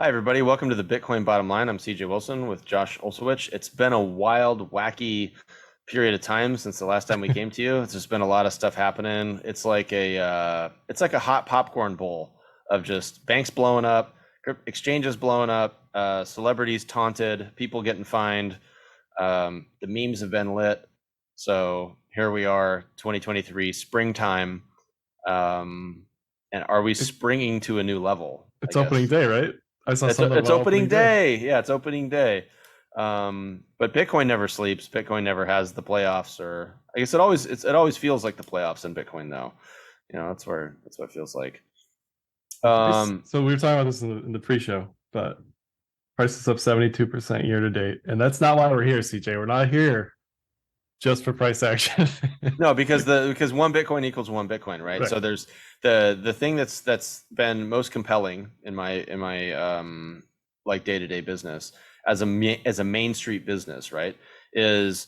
Hi, everybody. Welcome to the Bitcoin Bottom Line. I'm CJ Wilson with Josh Olszewicz. It's been a wild, wacky period of time since the last time we came to you. It's just been a lot of stuff happening. It's like a hot popcorn bowl of just banks blowing up, exchanges blowing up, celebrities taunted, people getting fined. The memes have been lit. So here we are, 2023, springtime. And are we It, springing to a new level, I it's opening guess? day, right? I saw It's something it's about opening opening day. day. Yeah, it's opening day. But Bitcoin never sleeps. Bitcoin never has the playoffs, or I guess it always feels like the playoffs in Bitcoin though. That's what it feels like. The price. Um, So we were talking about this in the pre-show, but price is up 72% year to date, and that's not why we're here, CJ. We're not here just for price action. no, because one Bitcoin equals one Bitcoin, right? Right. So there's the thing that's been most compelling in my like day-to-day business as a Main Street business, right? Is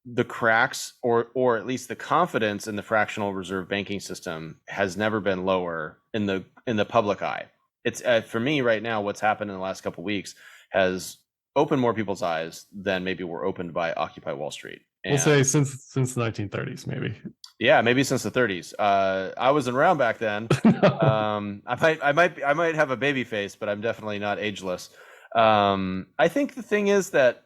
the cracks or at least the confidence in the fractional reserve banking system has never been lower in the public eye. It's for me right now, what's happened in the last couple of weeks has opened more people's eyes than maybe were opened by Occupy Wall Street. We'll say And since the 1930s, maybe. yeah, maybe since the 30s. I wasn't around back then. No. I might have a baby face, but I'm definitely not ageless. I think the thing is that,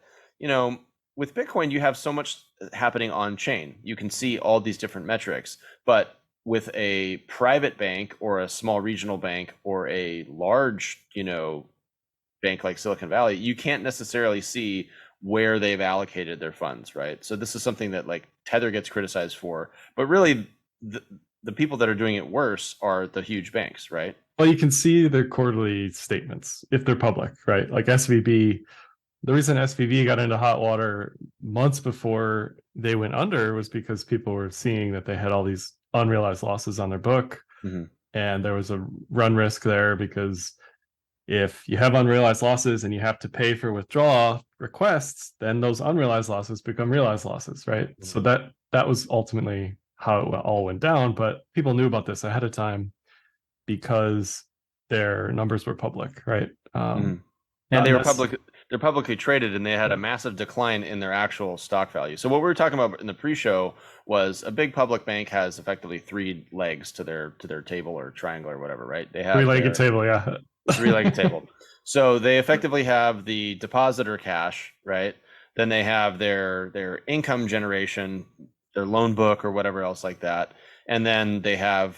with Bitcoin, you have so much happening on chain. You can see all these different metrics, but with a private bank or a small regional bank or a large, bank like Silicon Valley, you can't necessarily see where they've allocated their funds, right? So this is something that like Tether gets criticized for, but really the people that are doing it worse are the huge banks, right? Well, you can see their quarterly statements if they're public, right? Like SVB. The reason SVB got into hot water months before they went under was because people were seeing that they had all these unrealized losses on their book, Hmm. and there was a run risk there because if you have unrealized losses and you have to pay for withdrawal requests, then those unrealized losses become realized losses, right? So Hmm. that was ultimately how it all went down. But people knew about this ahead of time because their numbers were public, right? Hmm. And Not necessarily. they're publicly traded, and they had a Yeah. massive decline in their actual stock value. So what we were talking about in the pre-show was a big public bank has effectively three legs to their table or triangle or whatever, right? They have Three-legged their table, yeah. three-legged table. So they effectively have the depositor cash, right? Then they have their income generation, their loan book or whatever else like that. And then they have,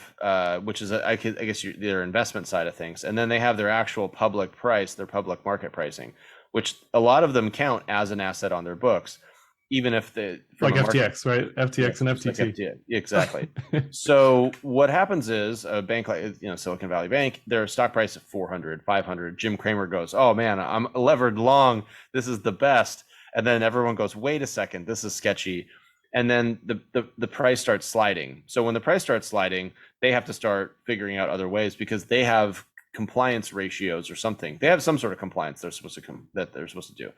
which is I guess their investment side of things. And then they have their actual public price, their public market pricing, which a lot of them count as an asset on their books, even if from Like a market. FTX, right? Yeah, FTX and just like FTT. FTX. Exactly. So what happens is a bank like, Silicon Valley Bank, their stock price of 400, 500. Jim Cramer goes, "Oh man, I'm levered long. This is the best." And then everyone goes, "Wait a second, this is sketchy." And then the price starts sliding. So when the price starts sliding, they have to start figuring out other ways because they have compliance ratios or something. They have some sort of compliance they're supposed to do.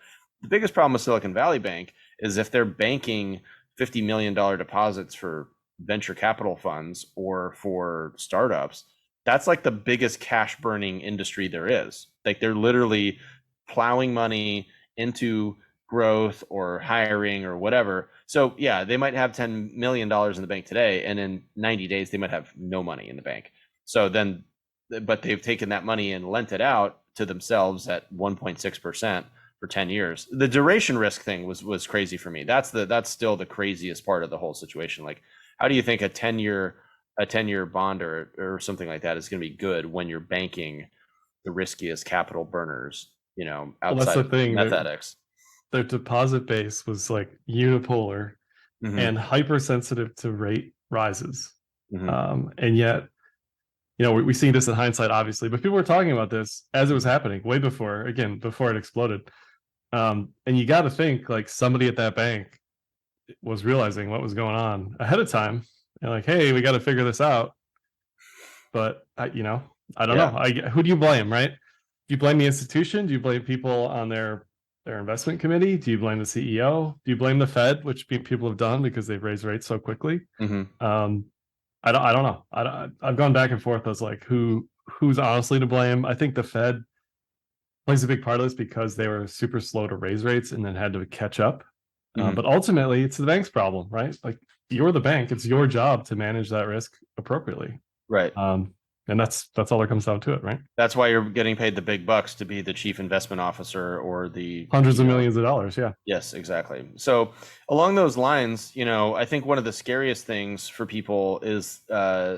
The biggest problem with Silicon Valley Bank is if they're banking $50 million deposits for venture capital funds or for startups, that's like the biggest cash burning industry there is. Like they're literally plowing money into growth or hiring or whatever. So yeah, they might have $10 million in the bank today, and in 90 days they might have no money in the bank. So then, but they've taken that money and lent it out to themselves at 1.6% for 10 years. The duration risk thing was crazy for me. That's still the craziest part of the whole situation. Like, how do you think a 10-year bond or something like that is going to be good when you're banking the riskiest capital burners, Well, that's outside the of thing. methodics? Their deposit base was like unipolar Hmm. and hypersensitive to rate rises. Hmm. And yet, we see this in hindsight, obviously, but people were talking about this as it was happening way before, again, before it exploded. And you got to think like somebody at that bank was realizing what was going on ahead of time. And like, hey, we got to figure this out. But I don't know. Yeah. Who do you blame, right? Do you blame the institution? Do you blame people on their investment committee? Do you blame the CEO? Do you blame the Fed, which people have done because they've raised rates so quickly? Hmm. Um, I don't know. I've gone back and forth as like who's honestly to blame. I think the Fed plays a big part of this because they were super slow to raise rates and then had to catch up. Mhm. But ultimately, it's the bank's problem, right? Like you're the bank; it's your job to manage that risk appropriately. Right. And that's all that comes down to it, right? That's why you're getting paid the big bucks to be the chief investment officer or the Hundreds of millions of dollars, yeah. Yes, exactly. So along those lines, I think one of the scariest things for people is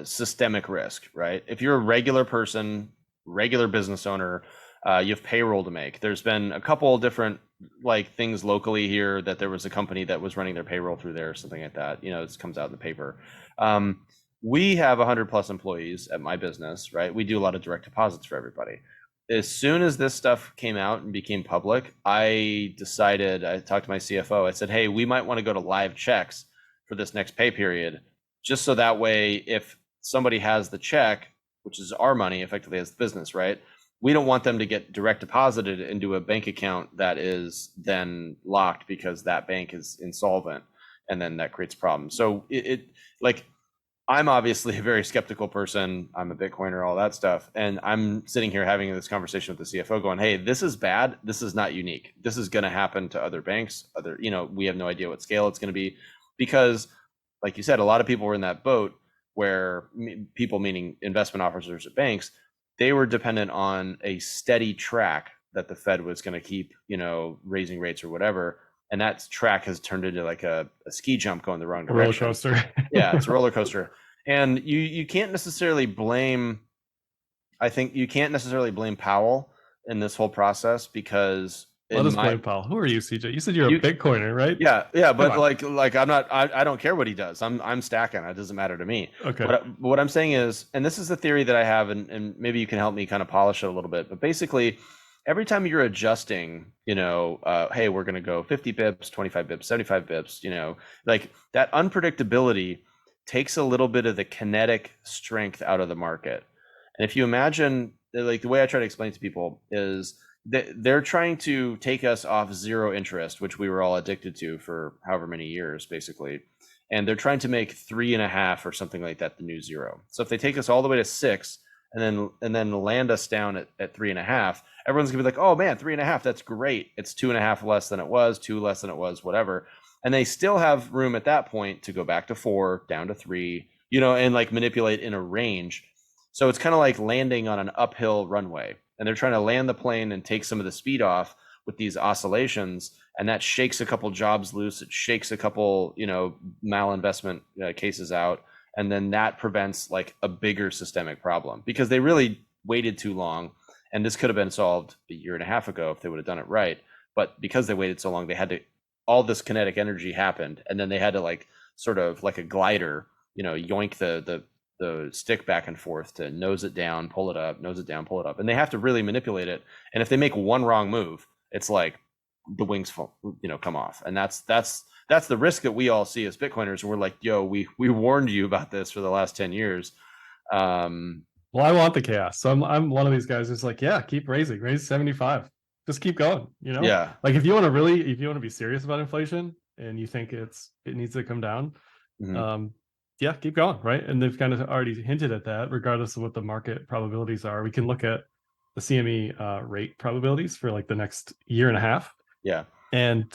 systemic risk, right? If you're a regular person, regular business owner, you have payroll to make. There's been a couple of different like things locally here that there was a company that was running their payroll through there or something like that. This comes out in the paper. We have 100 plus employees at my business, right? We do a lot of direct deposits for everybody. As soon as this stuff came out and became public, I talked to my CFO. I said, hey, we might want to go to live checks for this next pay period, just so that way, if somebody has the check, which is our money effectively as the business, right? We don't want them to get direct deposited into a bank account that is then locked because that bank is insolvent, and then that creates problems. So I'm obviously a very skeptical person. I'm a Bitcoiner, all that stuff. And I'm sitting here having this conversation with the CFO going, hey, this is bad. This is not unique. This is going to happen to other banks. We have no idea what scale it's going to be because, like you said, a lot of people were in that boat where people, meaning investment officers at banks, they were dependent on a steady track that the Fed was going to keep, raising rates or whatever. And that track has turned into like a ski jump going the wrong direction. A roller coaster. Yeah, it's a roller coaster. And you can't necessarily blame, I think you can't necessarily blame Powell in this whole process because Let us blame Powell. Who are you, CJ? You said you're a Bitcoiner, right? Yeah, but like I'm not. I don't care what he does. I'm stacking. It doesn't matter to me. Okay. What I'm saying is, and this is the theory that I have, and maybe you can help me kind of polish it a little bit. But basically, every time you're adjusting, hey, we're going to go 50 bips, 25 bips, 75 bips, like that unpredictability takes a little bit of the kinetic strength out of the market. And if you imagine, like the way I try to explain to people is they're trying to take us off zero interest, which we were all addicted to for however many years, basically. And they're trying to make 3.5 or something like that the new zero. So if they take us all the way to 6 and then land us down at 3.5, everyone's gonna be like, oh man, 3.5, that's great. It's 2.5 less than it was, 2 less than it was, whatever. And they still have room at that point to go back to 4, down to 3, and like manipulate in a range. So it's kind of like landing on an uphill runway, and they're trying to land the plane and take some of the speed off with these oscillations, and that shakes a couple jobs loose. It shakes a couple, malinvestment cases out, and then that prevents like a bigger systemic problem because they really waited too long, and this could have been solved a year and a half ago if they would have done it right. But because they waited so long, they had to. All this kinetic energy happened, and then they had to like sort of like a glider, yoink the stick back and forth to nose it down, pull it up, nose it down, pull it up. And they have to really manipulate it. And if they make one wrong move, it's like the wings fall, come off. And that's the risk that we all see as Bitcoiners. And we're like, yo, we warned you about this for the last 10 years. Well, I want the chaos. So I'm one of these guys who's like, yeah, keep raise 75. Just keep going, Yeah. Like if you want to be serious about inflation and you think it needs to come down, Mm-hmm. Yeah, keep going, right? And they've kind of already hinted at that, regardless of what the market probabilities are. We can look at the CME rate probabilities for like the next year and a half. Yeah. And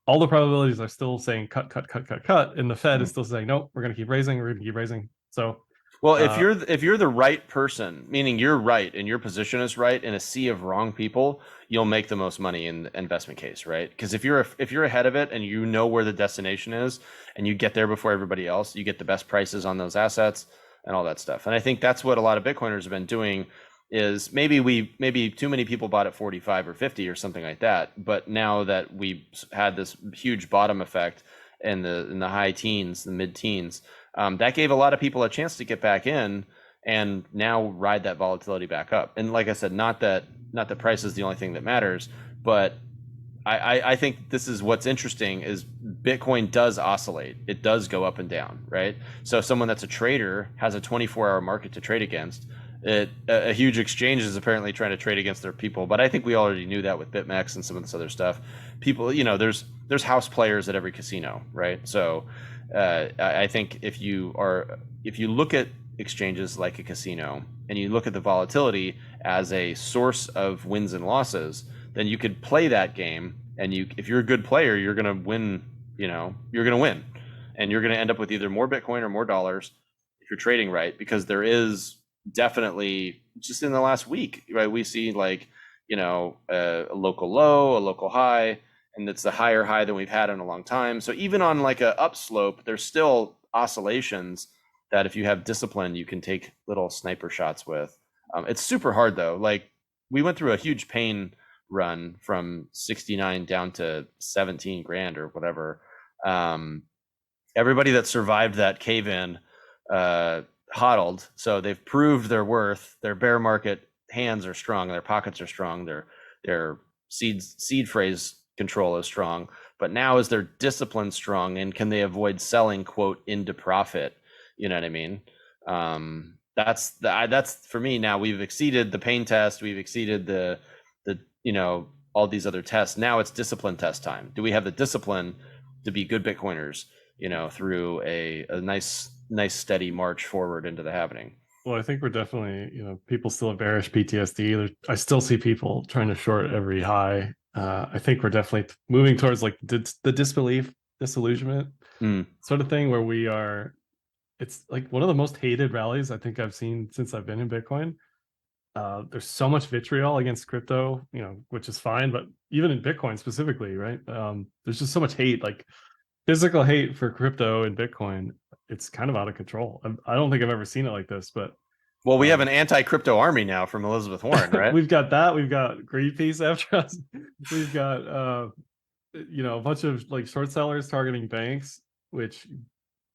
all the probabilities are still saying cut, cut, cut, cut, cut. And the Fed is still saying, nope, we're going to keep raising. We're going to keep raising. So, well, if you're the right person, meaning you're right and your position is right in a sea of wrong people, you'll make the most money in the investment case, right? Because if you're ahead of it and you know where the destination is and you get there before everybody else, you get the best prices on those assets and all that stuff. And I think that's what a lot of Bitcoiners have been doing is maybe too many people bought at 45 or 50 or something like that. But now that we've had this huge bottom effect in the high teens, the mid teens, that gave a lot of people a chance to get back in and now ride that volatility back up. And like I said, not that price is the only thing that matters, but I think this is what's interesting is Bitcoin does oscillate. It does go up and down, right? So if someone that's a trader has a 24-hour market to trade against, a huge exchange is apparently trying to trade against their people. But I think we already knew that with BitMEX and some of this other stuff. People, there's house players at every casino, right? So I think if you look at exchanges like a casino and you look at the volatility as a source of wins and losses, then you could play that game, and if you're a good player, you're going to win. You're going to win, and you're going to end up with either more Bitcoin or more dollars if you're trading right, because there is definitely, just in the last week, right, we see like a local low, a local high, and it's the higher high than we've had in a long time. So even on like a upslope, there's still oscillations that if you have discipline, you can take little sniper shots with. It's super hard though. Like we went through a huge pain run from 69 down to 17 grand or whatever. Everybody that survived that cave in hodled, so they've proved their worth. Their bear market hands are strong, their pockets are strong, their seed phrase control is strong, but now is their discipline strong, and can they avoid selling, quote, into profit? You know what I mean? That's for me. Now we've exceeded the pain test, we've exceeded the all these other tests. Now it's discipline test time. Do we have the discipline to be good Bitcoiners through a nice steady march forward into the halvening? Well, I think we're definitely, people still have bearish PTSD. I still see people trying to short every high. I think we're definitely moving towards like the disbelief, disillusionment sort of thing, where it's like one of the most hated rallies I think I've seen since I've been in Bitcoin. There's so much vitriol against crypto, which is fine, but even in Bitcoin specifically, right? There's just so much hate, like physical hate for crypto and Bitcoin. It's kind of out of control. I don't think I've ever seen it like this, but well, we have an anti-crypto army now from Elizabeth Warren, right? we've got that. We've got Greenpeace after us. We've got a bunch of like short sellers targeting banks, which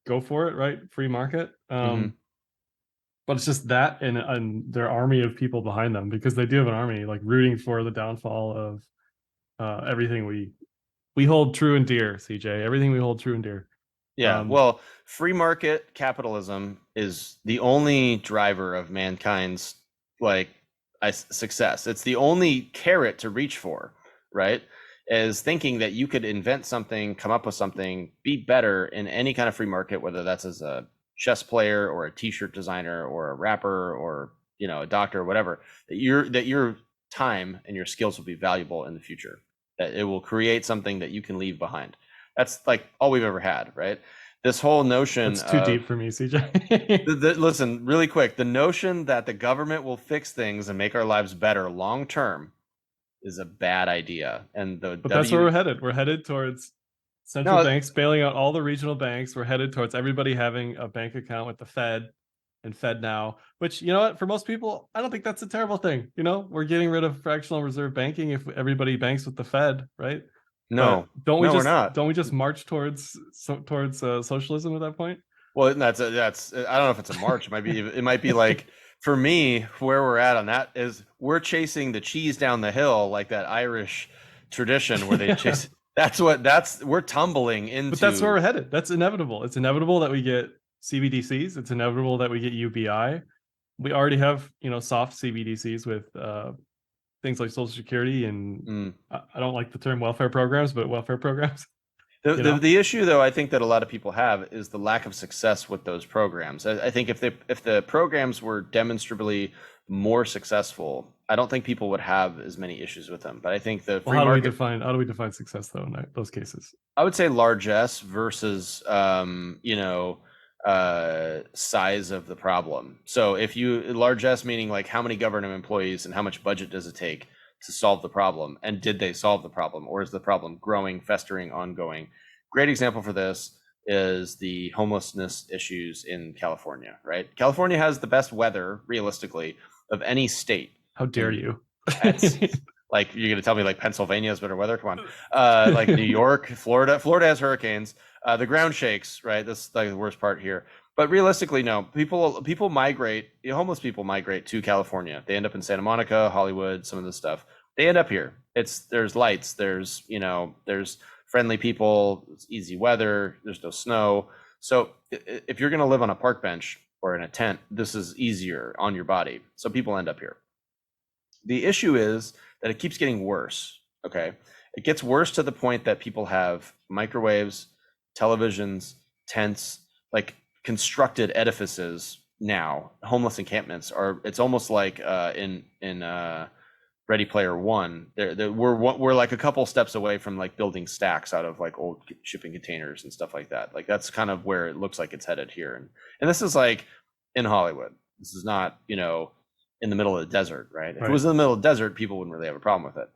go for it, right? Free market. But it's just that and their army of people behind them, because they do have an army like rooting for the downfall of everything we hold true and dear, CJ. Everything we hold true and dear. Yeah, well, free market capitalism is the only driver of mankind's success. It's the only carrot to reach for, right? Is thinking that you could invent something, come up with something, be better in any kind of free market, whether that's as a chess player or a t-shirt designer or a rapper or a doctor or whatever, that your time and your skills will be valuable in the future, that it will create something that you can leave behind. That's like all we've ever had, right? This whole notion. It's too deep for me, CJ. Listen, really quick. The notion that the government will fix things and make our lives better long term is a bad idea. But that's where we're headed. We're headed towards central banks bailing out all the regional banks. We're headed towards everybody having a bank account with the Fed and FedNow, which, for most people, I don't think that's a terrible thing. We're getting rid of fractional reserve banking if everybody banks with the Fed, right? No, we're not. Don't we just march towards socialism at that point? Well, that's I don't know if it's a march. It might be like, for me, where we're at on that is we're chasing the cheese down the hill, like that Irish tradition where they chase. We're tumbling into. But that's where we're headed. That's inevitable. It's inevitable that we get CBDCs. It's inevitable that we get UBI. We already have, soft CBDCs with things like Social Security and I don't like the term welfare programs, but welfare programs. The issue, though, I think that a lot of people have is the lack of success with those programs. I think if the programs were demonstrably more successful, I don't think people would have as many issues with them. But I think the free how market, do we define success though in those cases? I would say largesse versus size of the problem. So if largesse meaning like how many government employees and how much budget does it take to solve the problem, and did they solve the problem, or is the problem growing, festering, ongoing? Great example for this is the homelessness issues in California, right? California has the best weather, realistically, of any state. How dare you? Like, you're going to tell me like Pennsylvania has better weather? Come on. Like New York, Florida has hurricanes. The ground shakes, right? That's like the worst part here. But realistically, no. People migrate. Homeless people migrate to California. They end up in Santa Monica, Hollywood, some of this stuff. They end up here. There's lights. There's friendly people. It's easy weather. There's no snow. So if you're going to live on a park bench or in a tent, this is easier on your body. So people end up here. The issue is that it keeps getting worse. Okay, it gets worse to the point that people have microwaves, televisions, tents, like constructed edifices now, homeless encampments are, it's almost like in Ready Player One. We're like a couple steps away from like building stacks out of like old shipping containers and stuff like that. Like that's kind of where it looks like it's headed here. And this is like in Hollywood. This is not, in the middle of the desert, right? If it was in the middle of the desert, people wouldn't really have a problem with it.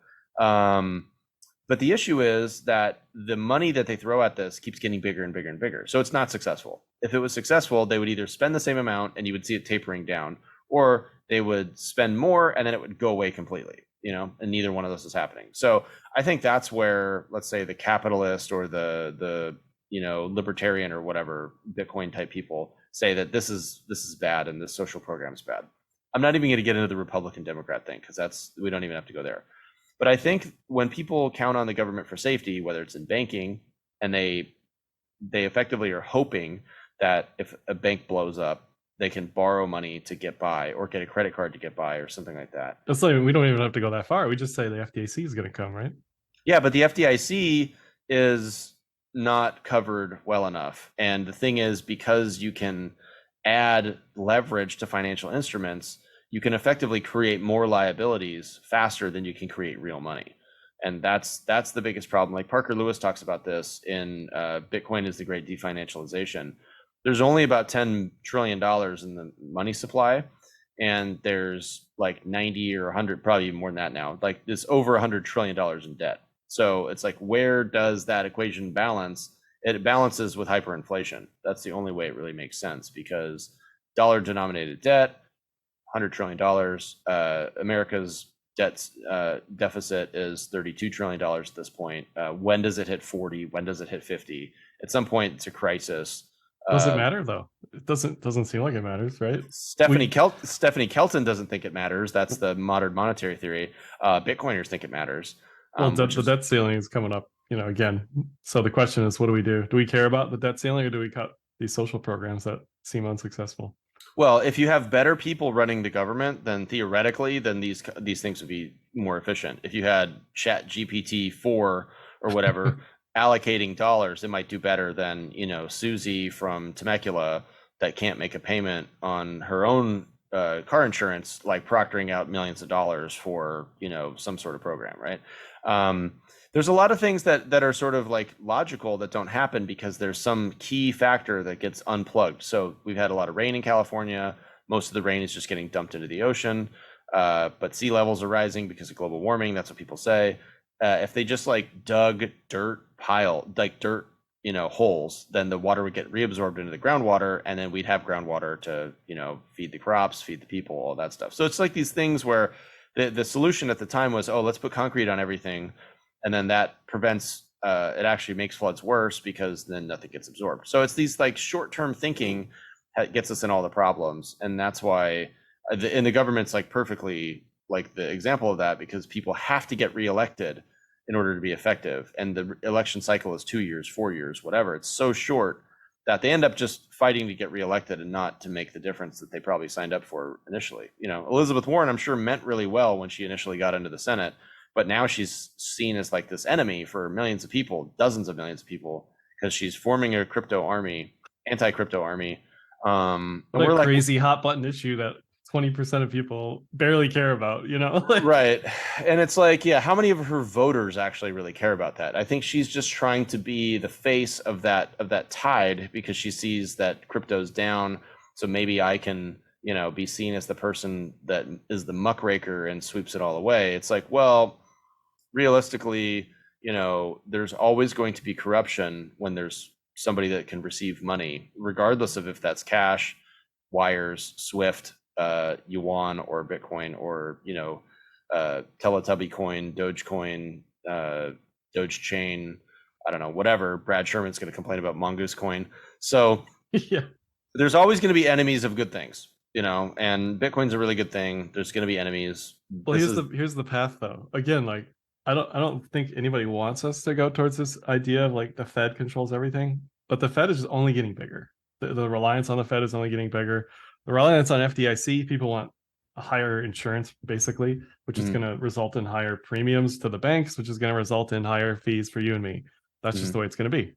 But the issue is that the money that they throw at this keeps getting bigger and bigger and bigger. So it's not successful. If it was successful, they would either spend the same amount and you would see it tapering down, or they would spend more and then it would go away completely, and neither one of those is happening. So I think that's where, let's say, the capitalist or the libertarian or whatever Bitcoin type people say that this is bad and this social program is bad. I'm not even going to get into the Republican Democrat thing because we don't even have to go there. But I think when people count on the government for safety, whether it's in banking, and they effectively are hoping that if a bank blows up, they can borrow money to get by or get a credit card to get by or something like that. That's like, we don't even have to go that far. We just say the FDIC is going to come, right? Yeah, but the FDIC is not covered well enough. And the thing is, because you can add leverage to financial instruments, you can effectively create more liabilities faster than you can create real money. And that's the biggest problem. Like Parker Lewis talks about this in Bitcoin is the Great Definancialization. There's only about $10 trillion in the money supply, and there's like 90 or 100, probably even more than that now. Like there's over $100 trillion in debt. So it's like, where does that equation balance? It balances with hyperinflation. That's the only way it really makes sense, because dollar denominated debt, $100 trillion. America's debt deficit is $32 trillion at this point. When does it hit 40? When does it hit 50? At some point, it's a crisis. Does it matter though? It doesn't seem like it matters, right? Stephanie Kelton doesn't think it matters. That's the modern monetary theory. Bitcoiners think it matters. Well, the debt ceiling is coming up, again. So the question is, what do we do? Do we care about the debt ceiling, or do we cut these social programs that seem unsuccessful? Well, if you have better people running the government, then theoretically, then these things would be more efficient. If you had Chat GPT 4 or whatever allocating dollars, it might do better than Susie from Temecula that can't make a payment on her own car insurance, like proctoring out millions of dollars for some sort of program, right? There's a lot of things that are sort of like logical that don't happen because there's some key factor that gets unplugged. So we've had a lot of rain in California. Most of the rain is just getting dumped into the ocean, but sea levels are rising because of global warming. That's what people say. If they just like dug dirt holes, then the water would get reabsorbed into the groundwater, and then we'd have groundwater to feed the crops, feed the people, all that stuff. So it's like these things where the solution at the time was, let's put concrete on everything. And then that prevents, it actually makes floods worse because then nothing gets absorbed. So it's these like short-term thinking that gets us in all the problems. And that's why, and the government's like perfectly like the example of that, because people have to get reelected in order to be effective. And the election cycle is 2 years, 4 years, whatever. It's so short that they end up just fighting to get reelected and not to make the difference that they probably signed up for initially. Elizabeth Warren, I'm sure, meant really well when she initially got into the Senate. But now she's seen as like this enemy for millions of people, dozens of millions of people, because she's forming a crypto army, anti-crypto army. What a crazy hot button issue that 20% of people barely care about, Right. And it's like, yeah, how many of her voters actually really care about that? I think she's just trying to be the face of that tide because she sees that crypto's down. So maybe I can be seen as the person that is the muckraker and sweeps it all away. It's like, well, realistically, there's always going to be corruption when there's somebody that can receive money, regardless of if that's cash, wires, Swift, yuan, or Bitcoin, or Teletubby coin, Dogecoin, Doge chain, I don't know, whatever. Brad Sherman's going to complain about Mongoose coin. So yeah, there's always going to be enemies of good things. And Bitcoin's a really good thing. There's going to be enemies. Well, here's the path though. Again, like I don't think anybody wants us to go towards this idea of like the Fed controls everything, but the Fed is just only getting bigger. The reliance on the Fed is only getting bigger. The reliance on FDIC, people want a higher insurance basically, which is going to result in higher premiums to the banks, which is going to result in higher fees for you and me. That's just the way it's going to be.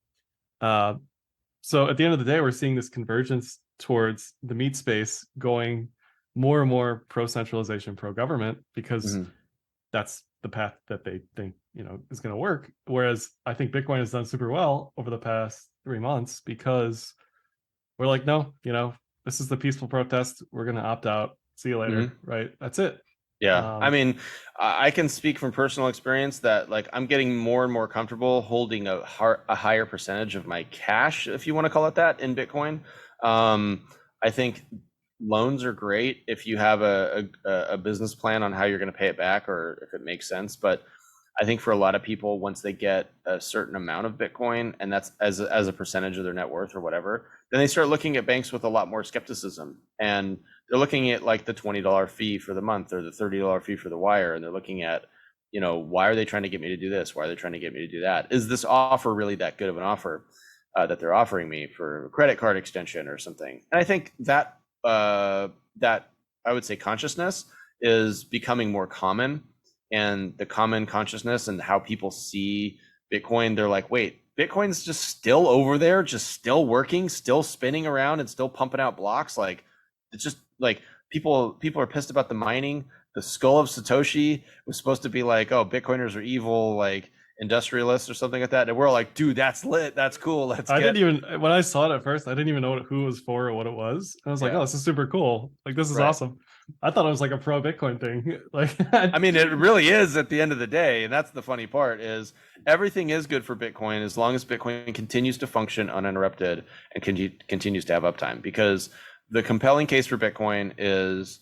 So at the end of the day, we're seeing this convergence towards the meat space going more and more pro-centralization, pro-government, because Mhm. that's the path that they think is going to work. Whereas I think Bitcoin has done super well over the past 3 months because we're like, no, this is the peaceful protest. We're going to opt out. See you later. Mhm. Right? That's it. Yeah, I Um, mean, I can speak from personal experience that like I'm getting more and more comfortable holding a higher percentage of my cash, if you want to call it that, in Bitcoin. I think loans are great if you have a business plan on how you're going to pay it back or if it makes sense. But I think for a lot of people, once they get a certain amount of Bitcoin, and that's as a percentage of their net worth or whatever, then they start looking at banks with a lot more skepticism, and they're looking at like the $20 fee for the month or the $30 fee for the wire, and they're looking at, why are they trying to get me to do this? Why are they trying to get me to do that? Is this offer really that good of an offer that they're offering me for a credit card extension or something? And I think that I would say consciousness is becoming more common, and the common consciousness and how people see Bitcoin, they're like, wait, Bitcoin's just still over there, just still working, still spinning around and still pumping out blocks. Like it's just like people are pissed about the mining. The skull of Satoshi was supposed to be like, oh, Bitcoiners are evil, like industrialists or something like that. And we're all like, dude, that's lit. That's cool. Let's I get, didn't even when I saw it at first, I didn't even know who it was for or what it was. I was like, oh, yeah, this is super cool. Like this is right. awesome. I thought it was like a pro Bitcoin thing. Like I mean, it really is at the end of the day, and that's the funny part is everything is good for Bitcoin as long as Bitcoin continues to function uninterrupted and continues to have uptime. Because the compelling case for Bitcoin is,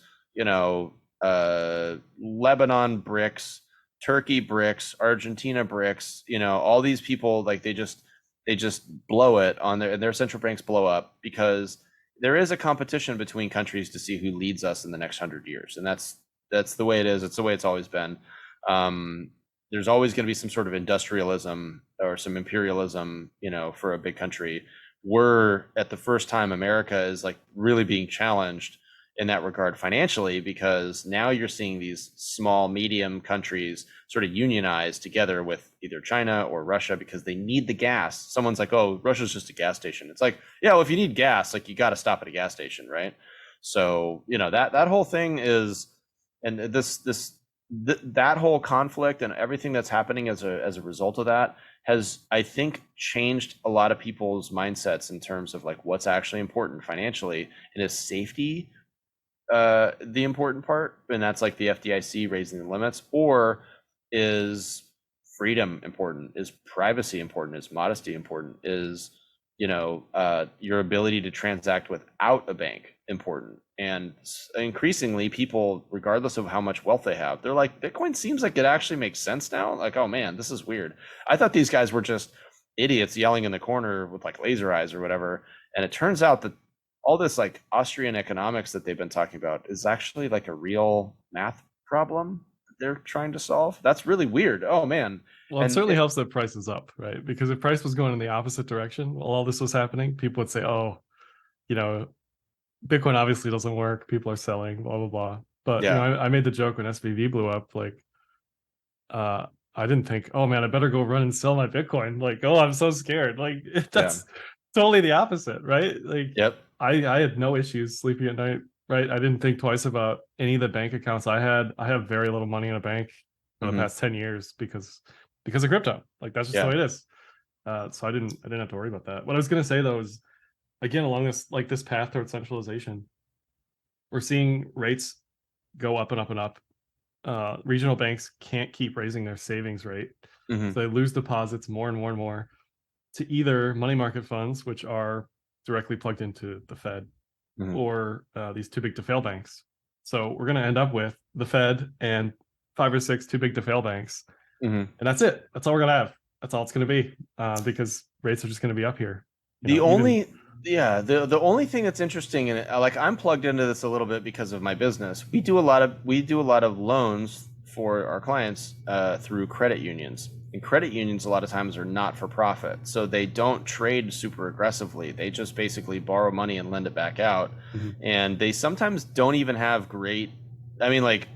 Lebanon bricks, Turkey bricks, Argentina bricks, all these people like they just blow it on their central banks blow up because there is a competition between countries to see who leads us in the next 100 years, and that's the way it is. It's the way it's always been. Um, there's always going to be some sort of industrialism or some imperialism, for a big country. We're at the first time America is like really being challenged in that regard financially, because now you're seeing these small, medium countries sort of unionize together with either China or Russia because they need the gas. Someone's like, oh, Russia's just a gas station. It's like, yeah, well, if you need gas, like you got to stop at a gas station, right? So, that whole thing is, and that whole conflict and everything that's happening as a result of that has, I think, changed a lot of people's mindsets in terms of like what's actually important financially, and is safety the important part, and that's like the FDIC raising the limits, or is freedom important? Is privacy important? Is modesty important? Is your ability to transact without a bank important? And increasingly, people, regardless of how much wealth they have, they're like, Bitcoin seems like it actually makes sense now. Like, oh man, this is weird. I thought these guys were just idiots yelling in the corner with like laser eyes or whatever, and it turns out that all this like Austrian economics that they've been talking about is actually like a real math problem that they're trying to solve. That's really weird. Oh man. well, it And certainly helps that price is up, right? Because if price was going in the opposite direction while all this was happening, people would say, oh, you know, Bitcoin obviously doesn't work. People are selling, blah blah blah. But yeah. I made the joke when SVB blew up, like uh I didn't think, oh man, I better go run and sell my Bitcoin. Like, oh, I'm so scared. Like Yeah. that's totally the opposite, right? Like Yep. I had no issues sleeping at night, right? I didn't think twice about any of the bank accounts I had. I have very little money in a bank for the Hmm. past 10 years because of crypto. Like that's just the Yeah. way it is. So I didn't have to worry about that. What I was gonna say though is again along this path towards centralization, we're seeing rates go up and up and up. Regional banks can't keep raising their savings rate. Hmm. So they lose deposits more and more and more to either money market funds, which are directly plugged into the Fed, Hmm. or these too big to fail banks. So we're going to end up with the Fed and 5 or 6 too big to fail banks. Hmm. And that's it. That's all we're going to have. That's all it's going to be because rates are just going to be up here. The Even only yeah, the only thing that's interesting in it, like I'm plugged into this a little bit because of my business. We do a lot of loans for our clients through credit unions. And credit unions a lot of times are not for profit. So they don't trade super aggressively. They just basically borrow money and lend it back out. Mhm. And they sometimes don't even have great, I mean, like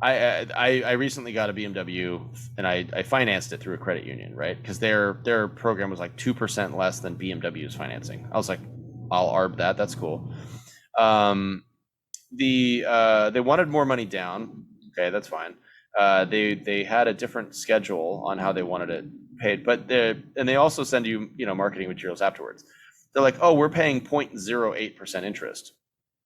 I recently got a BMW, and I financed it through a credit union, right? Because their program was like 2% less than BMW's financing. I was like, I'll arb that. That's cool. Um, they wanted more money down. Okay, that's fine. They had a different schedule on how they wanted it paid, but they also send you marketing materials afterwards. They're like, oh, we're paying 0.08% interest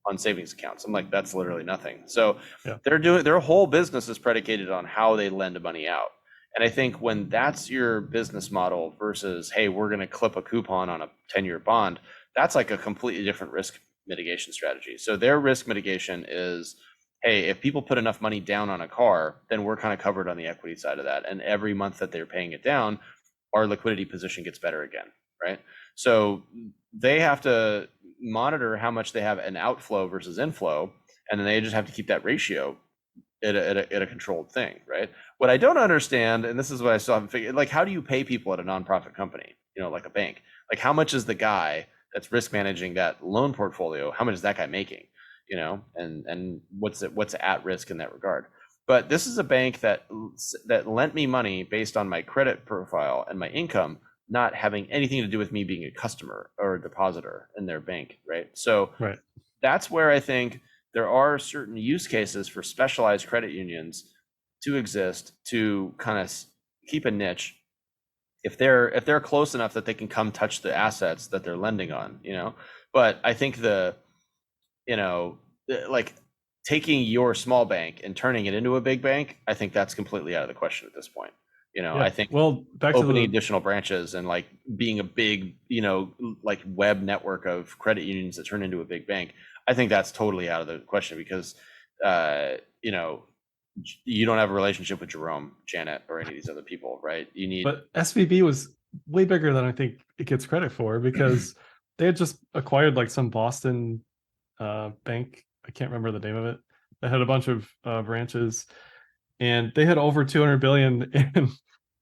on savings accounts. I'm like, that's literally nothing. So Yeah. their whole business is predicated on how they lend money out. And I think when that's your business model versus, hey, we're going to clip a coupon on a 10-year bond, that's like a completely different risk mitigation strategy. So their risk mitigation is, hey, if people put enough money down on a car, then we're kind of covered on the equity side of that. And every month that they're paying it down, our liquidity position gets better again, right? So they have to monitor how much they have an outflow versus inflow, and then they just have to keep that ratio at a controlled thing, right? What I don't understand, and this is what I still haven't figured, like, how do you pay people at a nonprofit company, like a bank? Like, how much is the guy that's risk managing that loan portfolio? How much is that guy making? And what's at risk in that regard? But this is a bank that lent me money based on my credit profile and my income, not having anything to do with me being a customer or a depositor in their bank, right? So Right. that's where I think there are certain use cases for specialized credit unions to exist to kind of keep a niche if they're close enough that they can come touch the assets that they're lending on. But I think like taking your small bank and turning it into a big bank, I think that's completely out of the question at this point. Yeah. I think Well, back opening to the additional branches and like being a big, like web network of credit unions that turn into a big bank, I think that's totally out of the question because, you don't have a relationship with Jerome, Janet, or any of these other people, right? You need. But SVB was way bigger than I think it gets credit for because they had just acquired like some Boston bank. I can't remember the name of it. That had a bunch of branches, and they had over 200 billion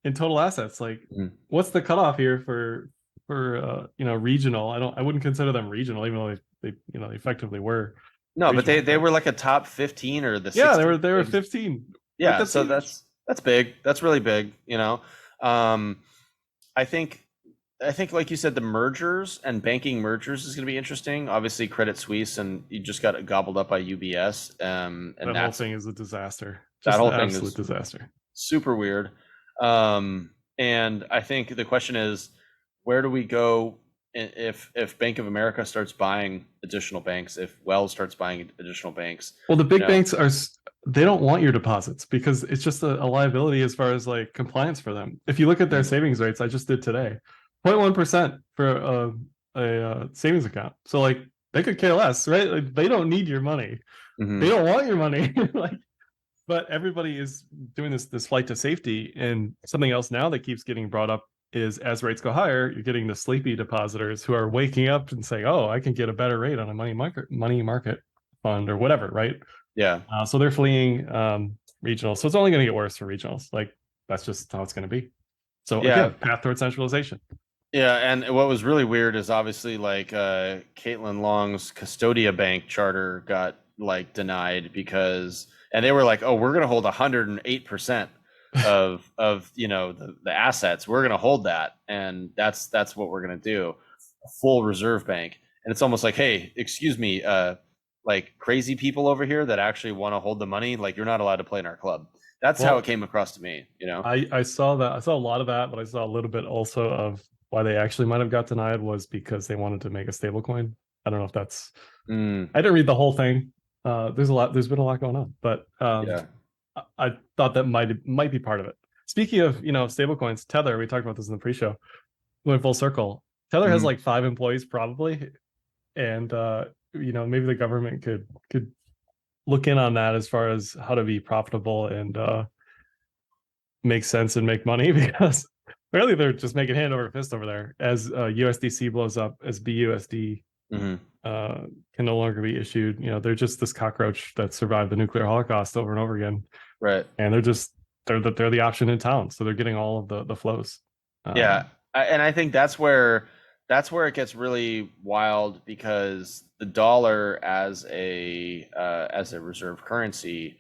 in total assets. Like, what's the cutoff here for regional? I wouldn't consider them regional, even though they effectively were. No, but regional, they were like a top 15 or the yeah, 16. they were 15. Like, Yeah, so huge. that's big. That's really big. I think like you said, the mergers and banking mergers is going to be interesting. Obviously, Credit Suisse and you just got gobbled up by UBS. And That whole thing is a disaster. That Just whole an thing absolute is disaster. super weird. And I think the question is, where do we go if Bank of America starts buying additional banks, if Wells starts buying additional banks? Well, the big banks they don't want your deposits because it's just a liability as far as like compliance for them. If you look at their savings rates, I just did today, 0.1% for a savings account. So like they could care less, right? Like, they don't need your money. They don't want your money. Like, but everybody is doing this flight to safety. And something else now that keeps getting brought up is as rates go higher, you're getting the sleepy depositors who are waking up and saying, "Oh, I can get a better rate on a money market fund or whatever," right? Yeah. So they're fleeing regional. So it's only going to get worse for regionals. Like, that's just how it's going to be. So again, path towards centralization. Yeah, and what was really weird is obviously like Caitlyn Long's Custodia Bank charter got like denied and they were like, oh, we're gonna hold 108% of the assets. We're gonna hold that, and that's what we're gonna do, a full reserve bank. And it's almost like, hey, excuse me, like crazy people over here that actually want to hold the money, like you're not allowed to play in our club. That's how it came across to me. I saw that. I saw a lot of that, but I saw a little bit also of why they actually might have got denied was because they wanted to make a stable coin. I don't know if that's. I didn't read the whole thing. There's been a lot going on, but I thought that might be part of it. Speaking of stable coins, Tether. We talked about this in the pre-show. Going full circle. Tether has like 5 employees probably, and maybe the government could look in on that as far as how to be profitable and make sense and make money because really they're just making hand over fist over there as USDC blows up, as BUSD can no longer be issued. They're just this cockroach that survived the nuclear holocaust over and over again, Right. And they're the option in town, so they're getting all of the flows. And I think that's where it gets really wild because the dollar as a reserve currency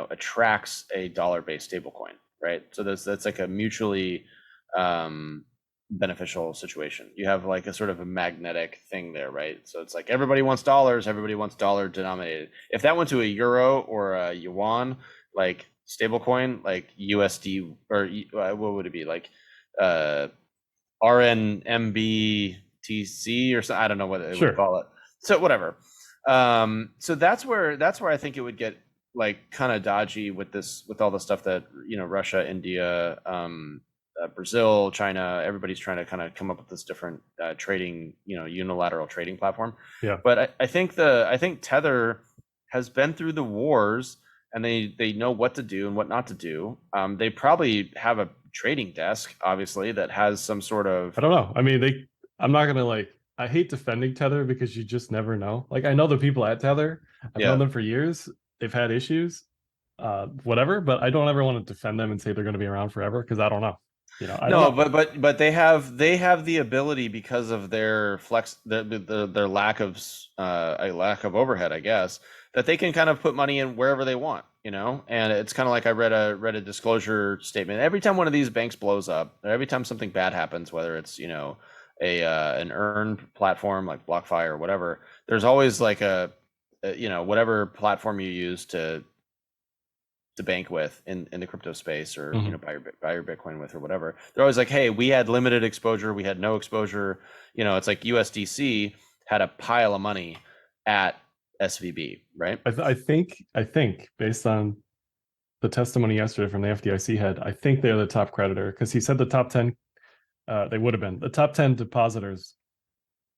attracts a dollar-based stablecoin, right? So that's like a mutually beneficial situation. You have like a sort of a magnetic thing there, right? So it's like everybody wants dollars, everybody wants dollar denominated. If that went to a euro or a yuan, like stablecoin, like USD or what would it be, like uh, RNMBTC or something? I don't know what they would Sure. call it. So whatever. So that's where I think it would get like kind of dodgy with this, with all the stuff that Russia, India, Brazil, China, everybody's trying to kind of come up with this different trading, unilateral trading platform. Yeah. But I think Tether has been through the wars, and they know what to do and what not to do. They probably have a trading desk, obviously, that has some sort of. I don't know. I mean, I'm not gonna like. I hate defending Tether because you just never know. Like, I know the people at Tether. I've known Yeah. them for years. They've had issues, whatever. But I don't ever want to defend them and say they're going to be around forever because I don't know. I don't No, know. but they have the ability, because of their their lack of a lack of overhead, I guess, that they can kind of put money in wherever they want, And it's kind of like I read a disclosure statement. Every time one of these banks blows up, or every time something bad happens, whether it's an earned platform like BlockFi or whatever, there's always like whatever platform you use to bank with in the crypto space, or Mhm. buy your Bitcoin with, or whatever. They're always like, hey, we had limited exposure, we had no exposure. It's like USDC had a pile of money at SVB, right? I think based on the testimony yesterday from the FDIC head, I think they're the top creditor because he said the top 10, they would have been the top 10 depositors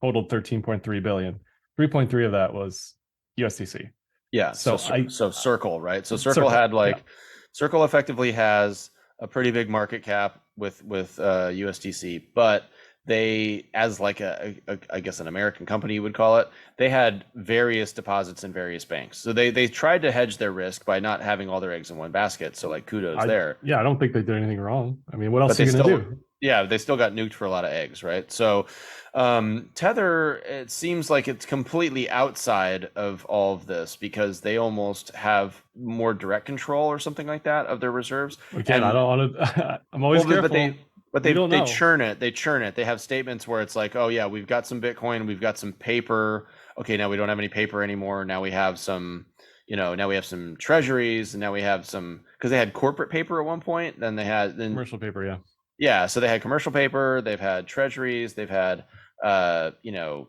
totaled 13.3 billion. 3.3 of that was USDC. Yeah, so So I so Circle, right? So Circle Circle, had yeah. like Circle effectively has a pretty big market cap with USDC, but they, as like I guess an American company you would call it, they had various deposits in various banks. So they tried to hedge their risk by not having all their eggs in one basket. So like kudos there. I don't think they did anything wrong. I mean, what else But are they you gonna still, do? yeah, they still got nuked for a lot of eggs, right? So Tether, it seems like it's completely outside of all of this, because they almost have more direct control or something like that of their reserves. Again, I And don't want to. I'm always well, but careful. We don't they know. churn it. They churn it. They have statements where it's like, oh yeah, we've got some Bitcoin, we've got some paper. Okay, now we don't have any paper anymore. Now we have some, now we have some treasuries, and now we have some, because they had corporate paper at one point. Then Commercial paper, yeah. yeah, so they had commercial paper, they've had treasuries, they've had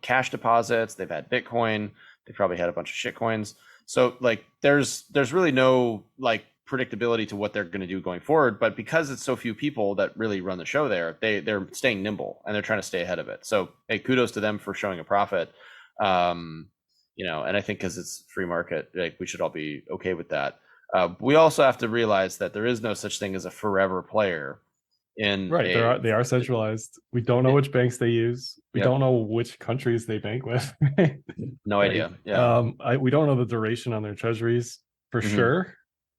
cash deposits, they've had Bitcoin, they probably had a bunch of shit coins. So like there's really no like predictability to what they're going to do going forward, but because it's so few people that really run the show there, they're staying nimble and they're trying to stay ahead of it. So hey, kudos to them for showing a profit. And I think because it's free market, like we should all be okay with that. We also have to realize that there is no such thing as a forever player in Right. a They are centralized. We don't know which banks they use. We yep, don't know which countries they bank with. no idea. Like, Yeah. we don't know the duration on their treasuries for Hmm. sure.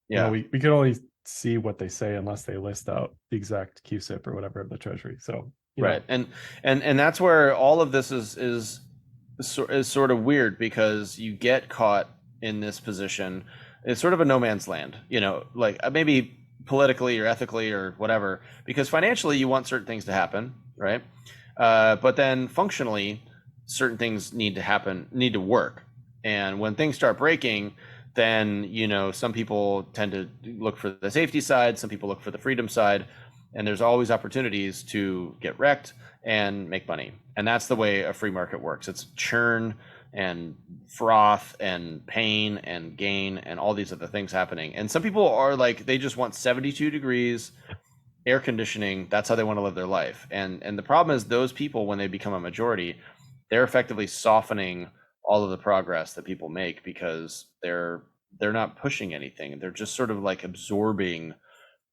Yeah. We can only see what they say unless they list out the exact QSIP or whatever of the treasury. So, Right. And that's where all of this is sort of weird, because you get caught in this position. It's sort of a no man's land, like maybe politically or ethically or whatever, because financially you want certain things to happen, right? But then functionally, certain things need to happen, need to work. And when things start breaking, then, some people tend to look for the safety side, some people look for the freedom side, and there's always opportunities to get wrecked and make money. And that's the way a free market works. It's churn and froth and pain and gain and all these other things happening. And some people are like, they just want 72 degrees air conditioning. That's how they want to live their life. And the problem is, those people, when they become a majority, they're effectively softening all of the progress that people make, because they're not pushing anything. They're just sort of like absorbing,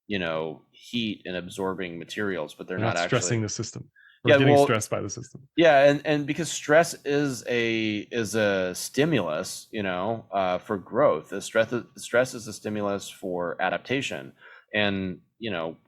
heat and absorbing materials, but they're they're not not actually. stressing the system. We're Yeah, getting well, stressed by the system. yeah, and because stress is a stimulus, for growth. The stress is a stimulus for adaptation, and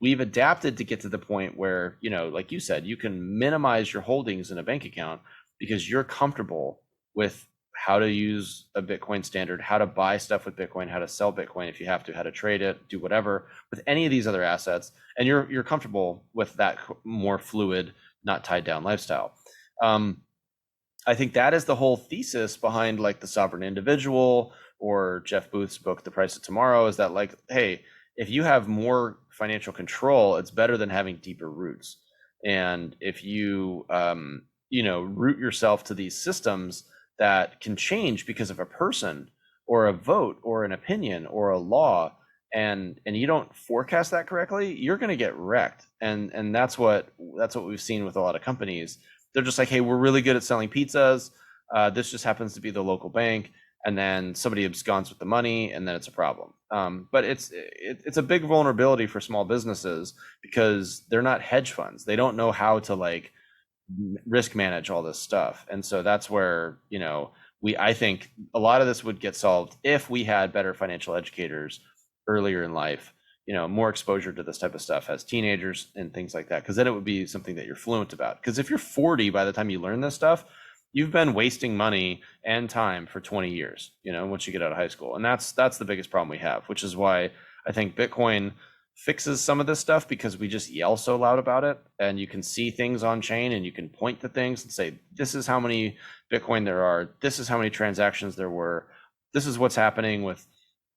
we've adapted to get to the point where, like you said, you can minimize your holdings in a bank account because you're comfortable with how to use a Bitcoin standard, how to buy stuff with Bitcoin, how to sell Bitcoin if you have to, how to trade it, do whatever with any of these other assets, and you're comfortable with that more fluid not tied down lifestyle. I think that is the whole thesis behind like the sovereign individual or Jeff Booth's book, The Price of Tomorrow, is that like, hey, if you have more financial control, it's better than having deeper roots. And if you, root yourself to these systems that can change because of a person or a vote or an opinion or a law, and you don't forecast that correctly, you're going to get wrecked. And that's what we've seen with a lot of companies. They're just like, hey, we're really good at selling pizzas. This just happens to be the local bank, and then somebody absconds with the money, and then it's a problem. But it's a big vulnerability for small businesses because they're not hedge funds. They don't know how to like risk manage all this stuff, and so that's where I think a lot of this would get solved if we had better financial educators earlier in life. More exposure to this type of stuff as teenagers and things like that, because then it would be something that you're fluent about. Because if you're 40 by the time you learn this stuff, you've been wasting money and time for 20 years, once you get out of high school. And that's the biggest problem we have, which is why I think Bitcoin fixes some of this stuff, because we just yell so loud about it, and you can see things on chain and you can point to things and say, this is how many Bitcoin there are, this is how many transactions there were, this is what's happening with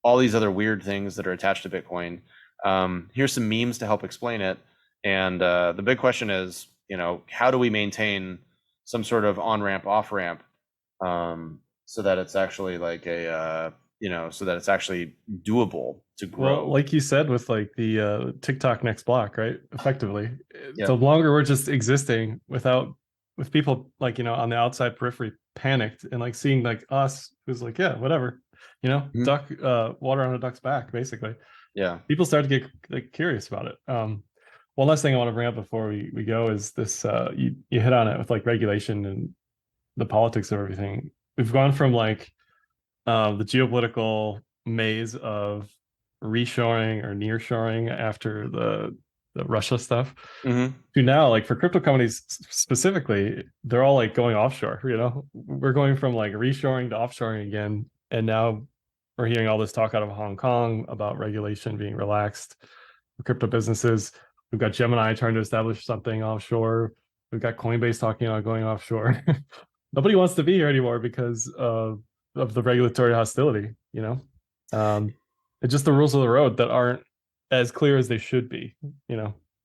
all these other weird things that are attached to Bitcoin. Here's some memes to help explain it. And the big question is, how do we maintain some sort of on-ramp, off-ramp, so that it's actually like so that it's actually doable to grow. Well, like you said, with like the TikTok next block, right? Effectively, Yeah. the longer we're just existing with people like on the outside periphery panicked and like seeing like us who's like, yeah, whatever, duck water on a duck's back, basically. Yeah. People start to get like curious about it. One last thing I want to bring up before we go is this: you hit on it with like regulation and the politics of everything. We've gone from like the geopolitical maze of reshoring or nearshoring after the Russia stuff Mm-hmm. to now, like for crypto companies specifically, they're all like going offshore. We're going from like reshoring to offshoring again, and now we're hearing all this talk out of Hong Kong about regulation being relaxed for crypto businesses. We've got Gemini trying to establish something offshore. We've got Coinbase talking about going offshore. Nobody wants to be here anymore because of the regulatory hostility. It's just the rules of the road that aren't as clear as they should be.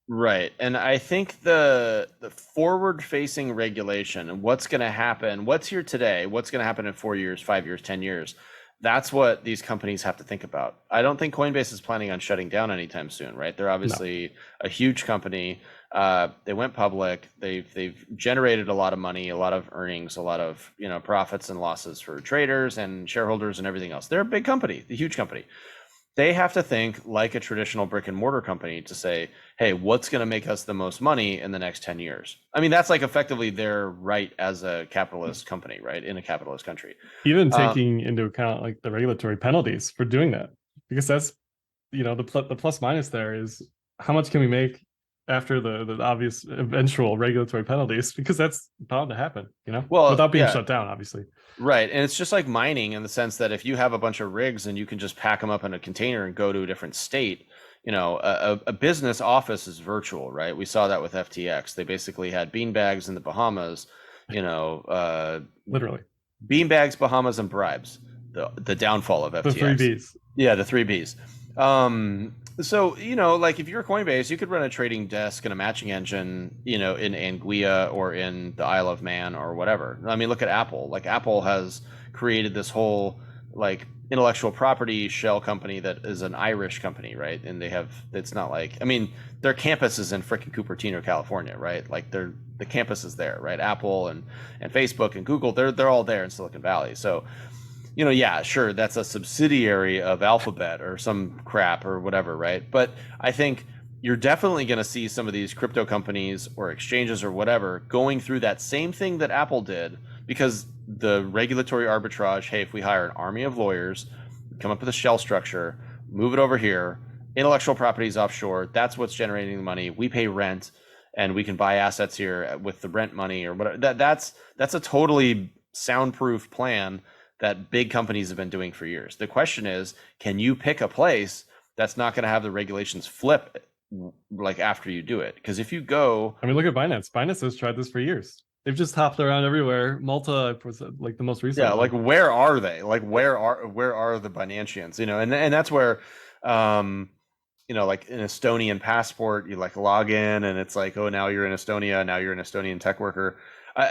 Right. And I think the forward-facing regulation and what's going to happen, what's here today, what's going to happen in 4 years, 5 years, 10 years, that's what these companies have to think about. I don't think Coinbase is planning on shutting down anytime soon, right? They're obviously a huge company. They went public. They've generated a lot of money, a lot of earnings, a lot of profits and losses for traders and shareholders and everything else. They're a big company, a huge company. They have to think like a traditional brick and mortar company to say, hey, what's going to make us the most money in the next 10 years? I mean, that's like effectively their right as a capitalist company, right? In a capitalist country. Even taking into account like the regulatory penalties for doing that, because that's, the plus minus there is how much can we make after the obvious eventual regulatory penalties, because that's bound to happen, Well, without being yeah. shut down, obviously. Right. And it's just like mining in the sense that if you have a bunch of rigs and you can just pack them up in a container and go to a different state, a business office is virtual, right? We saw that with FTX. They basically had beanbags in the Bahamas, Literally. beanbags, Bahamas, and bribes. The downfall of FTX. The three Bs. Yeah, the three Bs. So, like if you're Coinbase, you could run a trading desk and a matching engine, in Anguilla or in the Isle of Man or whatever. I mean, look at Apple. Like Apple has created this whole like intellectual property shell company that is an Irish company, right? And it's not like, I mean, their campus is in frickin' Cupertino, California, right? Like the campus is there, right? Apple and Facebook and Google, they're all there in Silicon Valley. So, yeah, sure, that's a subsidiary of Alphabet or some crap or whatever, right? But I think you're definitely going to see some of these crypto companies or exchanges or whatever going through that same thing that Apple did, because the regulatory arbitrage, hey, if we hire an army of lawyers, come up with a shell structure, move it over here, intellectual properties offshore, that's what's generating the money. We pay rent and we can buy assets here with the rent money or whatever. That's a totally soundproof plan that big companies have been doing for years. The question is, can you pick a place that's not going to have the regulations flip like after you do it. Because if you go, I mean, look at Binance. Binance has tried this for years. They've just hopped around everywhere. Malta was like the most recent yeah, like one. where are they? Like where are the Binantians? And that's where, um, like an Estonian passport, you like log in and it's like, oh, now you're in Estonia, now you're an Estonian tech worker.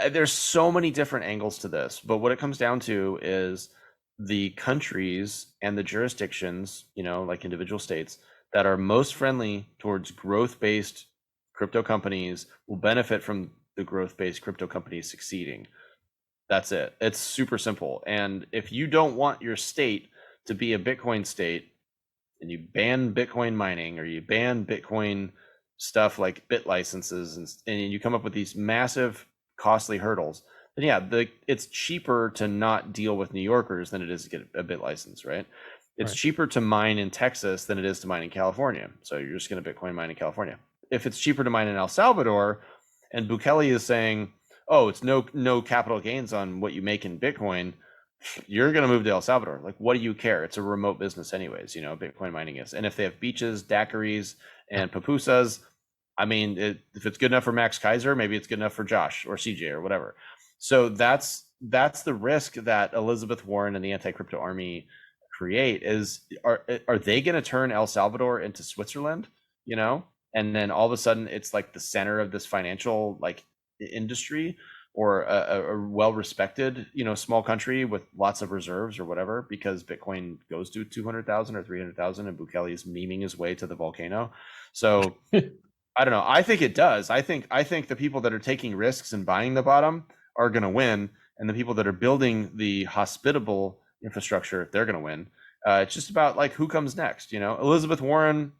There's so many different angles to this, but what it comes down to is the countries and the jurisdictions, like individual states that are most friendly towards growth-based crypto companies will benefit from the growth-based crypto companies succeeding. That's it. It's super simple. And if you don't want your state to be a Bitcoin state, and you ban Bitcoin mining or you ban Bitcoin stuff like bit licenses, and you come up with these massive costly hurdles, then yeah, it's cheaper to not deal with New Yorkers than it is to get a bit license, right? It's Right. cheaper to mine in Texas than it is to mine in California. So you're just going to Bitcoin mine in California. If it's cheaper to mine in El Salvador, and Bukele is saying, "Oh, it's no capital gains on what you make in Bitcoin," you're going to move to El Salvador. Like, what do you care? It's a remote business anyways, Bitcoin mining is. And if they have beaches, daiquiris, and pupusas, I mean, if it's good enough for Max Kaiser, maybe it's good enough for Josh or CJ or whatever. So that's the risk that Elizabeth Warren and the anti-crypto army create is, are they going to turn El Salvador into Switzerland, And then all of a sudden it's like the center of this financial like industry, or a well-respected, small country with lots of reserves or whatever, because Bitcoin goes to 200,000 or 300,000 and Bukele is memeing his way to the volcano. So I don't know. I think it does. I think the people that are taking risks and buying the bottom are going to win, and the people that are building the hospitable infrastructure, they're going to win. It's just about like who comes next. Elizabeth Warren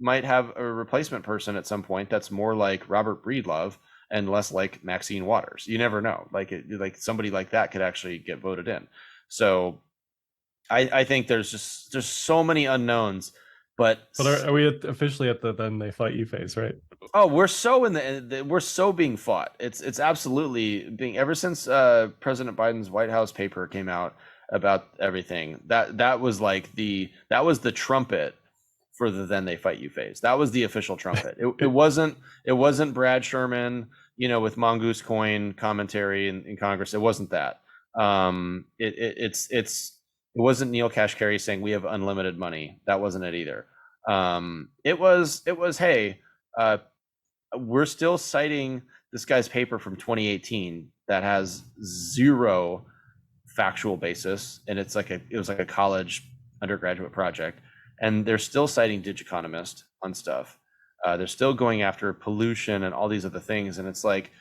might have a replacement person at some point that's more like Robert Breedlove and less like Maxine Waters. You never know. Like somebody like that could actually get voted in. So I think there's so many unknowns. But are we officially at the then they fight you phase, right? oh, we're so we're so being fought. It's absolutely being, ever since President Biden's White House paper came out about everything. That was the trumpet for the then they fight you phase. That was the official trumpet. It wasn't Brad Sherman, with Mongoose Coin commentary in Congress. It wasn't that. It wasn't Neil Kashkari saying we have unlimited money. That wasn't it either. It was hey, we're still citing this guy's paper from 2018 that has zero factual basis, and it was like a college undergraduate project, and they're still citing Digiconomist on stuff. They're still going after pollution and all these other things, and it's like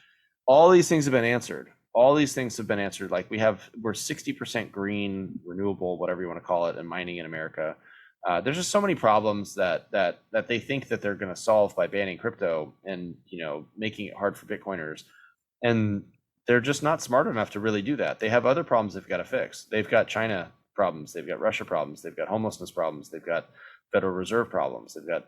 all these things have been answered. All these things have been answered. Like we're 60% green, renewable, whatever you want to call it, and mining in America. There's just so many problems that they think that they're going to solve by banning crypto and making it hard for Bitcoiners, and they're just not smart enough to really do that. They have other problems they've got to fix. They've got China problems, they've got Russia problems, they've got homelessness problems, they've got Federal Reserve problems, they've got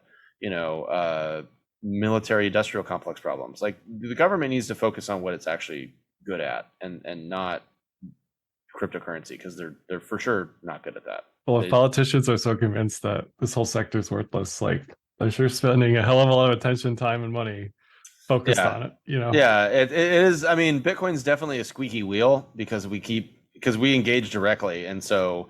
military industrial complex problems. Like the government needs to focus on what it's actually good at, and not cryptocurrency, because they're for sure not good at that. Well, if politicians are so convinced that this whole sector is worthless, like I'm sure spending a hell of a lot of attention, time, and money focused on it. Yeah, it is. I mean, Bitcoin's definitely a squeaky wheel because we engage directly, and so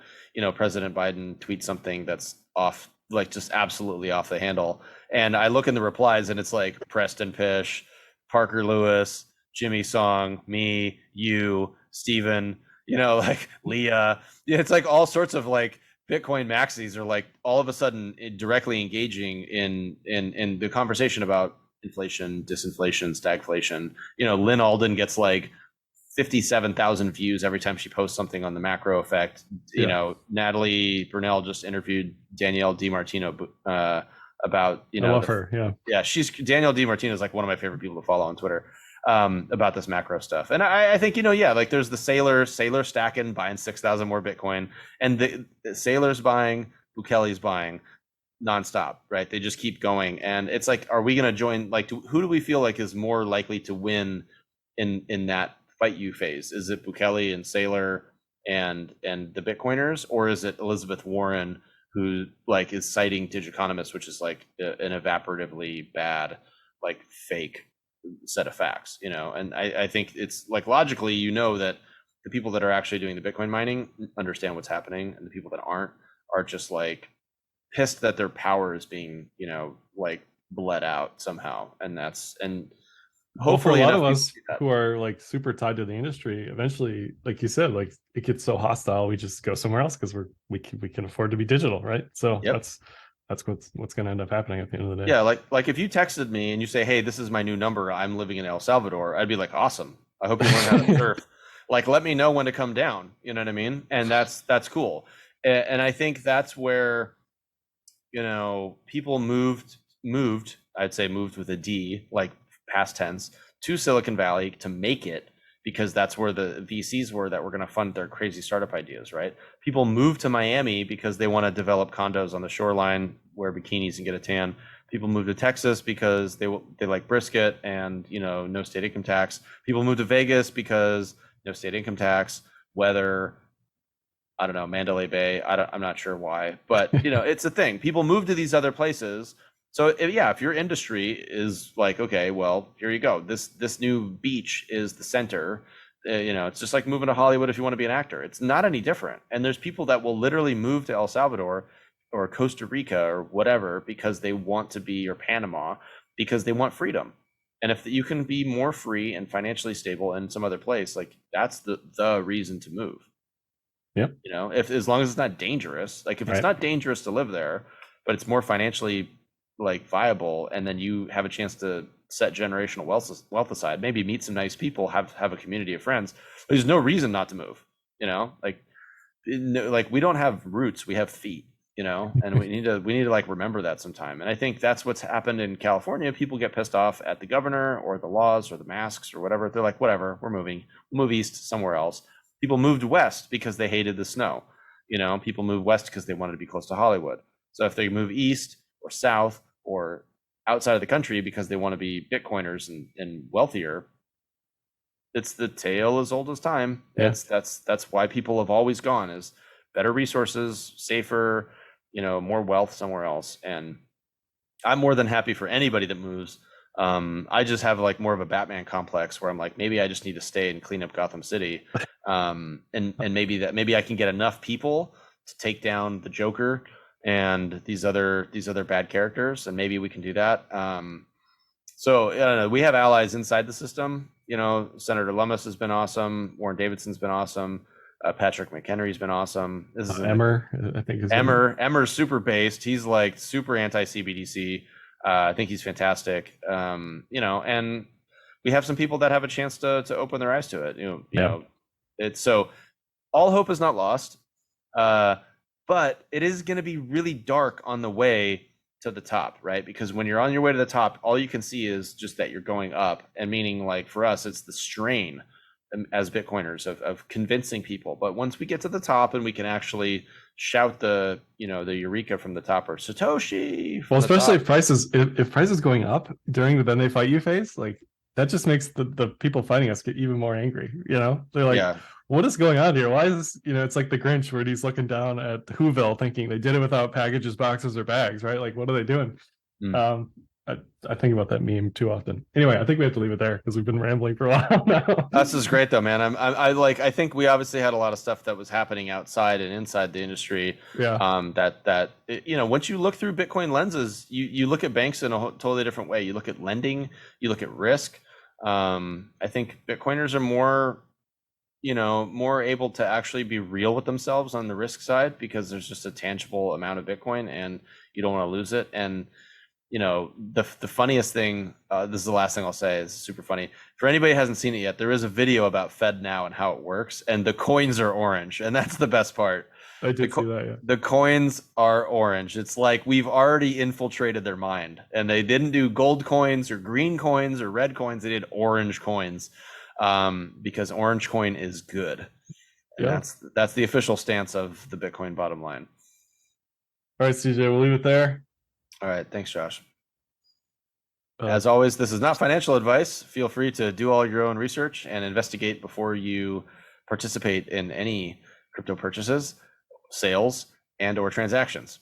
President Biden tweets something that's off, like just absolutely off the handle, and I look in the replies, and it's like Preston Pish, Parker Lewis, Jimmy Song, me, you, Steven, like Leah. Yeah, it's like all sorts of like Bitcoin maxis are like all of a sudden directly engaging in the conversation about inflation, disinflation, stagflation. Lynn Alden gets like 57,000 views every time she posts something on the macro effect. Natalie Burnell just interviewed Danielle DiMartino about, I love her. Yeah, Danielle DiMartino is like one of my favorite people to follow on Twitter about this macro stuff. And I think, like there's the Sailor stacking, buying 6,000 more Bitcoin, and the Sailor's buying, Bukele's buying nonstop, right? They just keep going, and it's like, are we going to join? Like, who do we feel like is more likely to win in that fight you phase? Is it Bukele and Sailor and the Bitcoiners, or is it Elizabeth Warren, who like is citing Digiconomist, which is like an evaporatively bad, like fake set of facts, you know. And I think it's like logically, you know, that the people that are actually doing the Bitcoin mining understand what's happening, and the people that aren't are just like pissed that their power is being, you know, like bled out somehow. And that's, and Well, for a hopefully lot enough of people us see that. who are like super tied to the industry, eventually, like you said, like it gets so hostile, we just go somewhere else because we can afford to be digital, right? So Yep. that's what's going to end up happening at the end of the day. Yeah, like if you texted me and you say, "Hey, this is my new number. I'm living in El Salvador," I'd be like, "Awesome. I hope you learn how to surf. Like, let me know when to come down." You know what I mean? And that's cool. And I think that's where, you know, people moved. I'd say moved with a D, like past tense, to Silicon Valley to make it, because that's where the VCs were that were going to fund their crazy startup ideas, right? People moved to Miami because they want to develop condos on the shoreline, wear bikinis and get a tan. People moved to Texas because they like brisket and, you know, no state income tax. People moved to Vegas because no state income tax, weather, I don't know, Mandalay Bay. I'm not sure why, but you know, it's a thing. People move to these other places. So yeah, if your industry is like, okay, well, here you go. This new beach is the center. You know, it's just like moving to Hollywood if you want to be an actor. It's not any different. And there's people that will literally move to El Salvador or Costa Rica or whatever because they want to be, or Panama, because they want freedom. And if you can be more free and financially stable in some other place, like that's the reason to move. Yep. You know, if as long as it's not dangerous, like if it's Right. not dangerous to live there, but it's more financially like viable, and then you have a chance to set generational wealth aside, maybe meet some nice people, have a community of friends. There's no reason not to move. You know, like we don't have roots, we have feet. You know, and we need to like remember that sometime. And I think that's what's happened in California. People get pissed off at the governor or the laws or the masks or whatever. They're like, whatever, we're moving. We'll move east somewhere else. People moved west because they hated the snow. You know, people moved west because they wanted to be close to Hollywood. So if they move east or south or outside of the country because they want to be Bitcoiners and wealthier, it's the tale as old as time. Yeah. That's why people have always gone, is better resources, safer, you know, more wealth somewhere else. And I'm more than happy for anybody that moves. I just have like more of a Batman complex where I'm like, maybe I just need to stay and clean up Gotham City. And maybe I can get enough people to take down the Joker and these other bad characters, and maybe we can do that. So I don't know, we have allies inside the system. You know, Senator Lummis has been awesome. Warren Davidson's been awesome. Patrick McHenry's been awesome. This is Emmer, I think is Emmer's super based. He's like super anti CBDC. I think he's fantastic. You know, and we have some people that have a chance to open their eyes to it. You know, it's so all hope is not lost, but it is going to be really dark on the way to the top, right? Because when you're on your way to the top, all you can see is just that you're going up, and meaning like for us, it's the strain as Bitcoiners of convincing people. But once we get to the top and we can actually shout the, you know, the eureka from the top, or Satoshi. Well, especially if prices going up during the then they fight you phase, like that just makes the people fighting us get even more angry. You know, they're like, yeah, what is going on here? Why is this? You know, it's like the Grinch where he's looking down at Whoville thinking they did it without packages, boxes, or bags, right? Like, what are they doing? Mm. Um, I think about that meme too often. Anyway, I think we have to leave it there because we've been rambling for a while now. This is great though, man. I think we obviously had a lot of stuff that was happening outside and inside the industry. Yeah. You know, once you look through Bitcoin lenses, you look at banks in a totally different way. You look at lending, you look at risk. I think Bitcoiners are more, you know, more able to actually be real with themselves on the risk side, because there's just a tangible amount of Bitcoin and you don't want to lose it. And you know, the funniest thing, this is the last thing I'll say, is super funny. For anybody who hasn't seen it yet, there is a video about Fed Now and how it works, and the coins are orange, and that's the best part. I did see that, yeah. The coins are orange. It's like we've already infiltrated their mind, and they didn't do gold coins or green coins or red coins. They did orange coins, because orange coin is good. And Yeah. that's the official stance of the Bitcoin bottom line. All right, CJ, we'll leave it there. All right. Thanks, Josh. As always, this is not financial advice. Feel free to do all your own research and investigate before you participate in any crypto purchases, sales, and/or transactions.